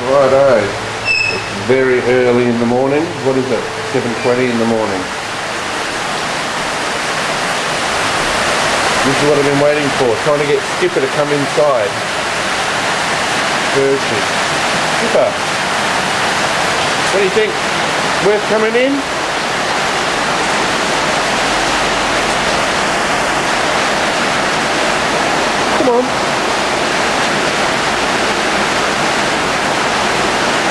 Righto. It's very early in the morning. What is it? 7:20 in the morning. This is what I've been waiting for. Trying to get Skippah to come inside. Percy. Skippah. What do you think? Worth coming in? Come on.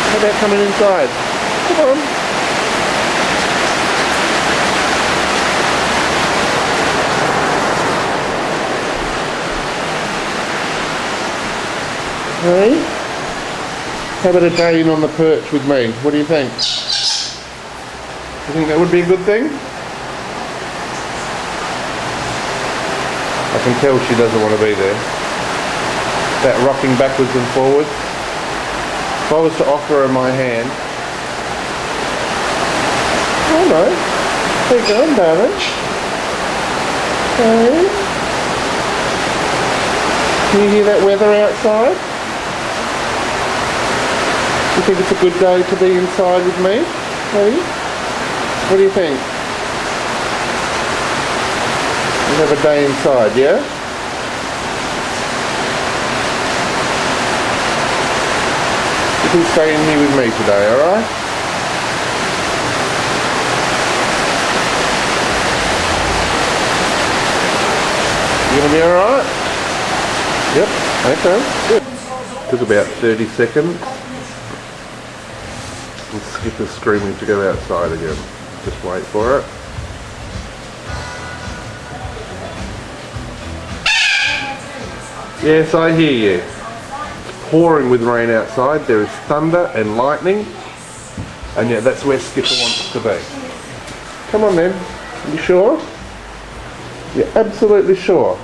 How about coming inside? Come on. Hey? How about a day in on the perch with me? What do you think? You think that would be a good thing? I can tell she doesn't want to be there. That rocking backwards and forwards. If I was to offer her my hand. Oh no. How you going, darling? Hey? Can you hear that weather outside? You think it's a good day to be inside with me? Hey? What do you think? We'll have a day inside, yeah? You can stay in here with me today, alright? You gonna be alright? Yep, okay, good. Took about 30 seconds. And Skippah's screaming to go outside again. Just wait for it. Yes, I hear you. It's pouring with rain outside. There is thunder and lightning. And yeah, that's where Skippah wants to be. Come on then. You sure? You're absolutely sure?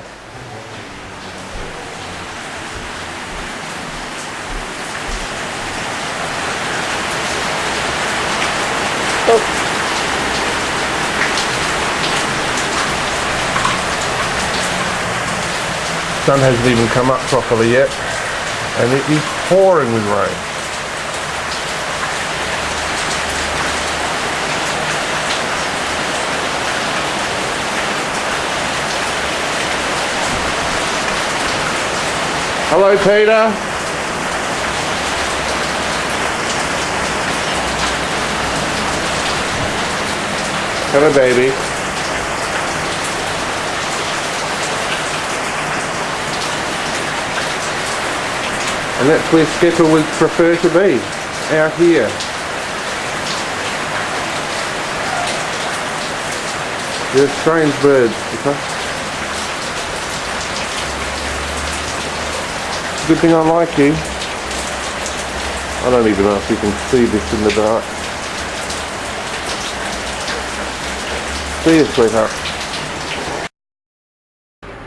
Oh. Sun hasn't even come up properly yet, and it is pouring with rain. Hello, Peter. Hello, baby. And that's where Skippah would prefer to be, out here. You're a strange bird, Skippah. Good thing I like you. I don't even know if you can see this in the dark. See you, sweetheart.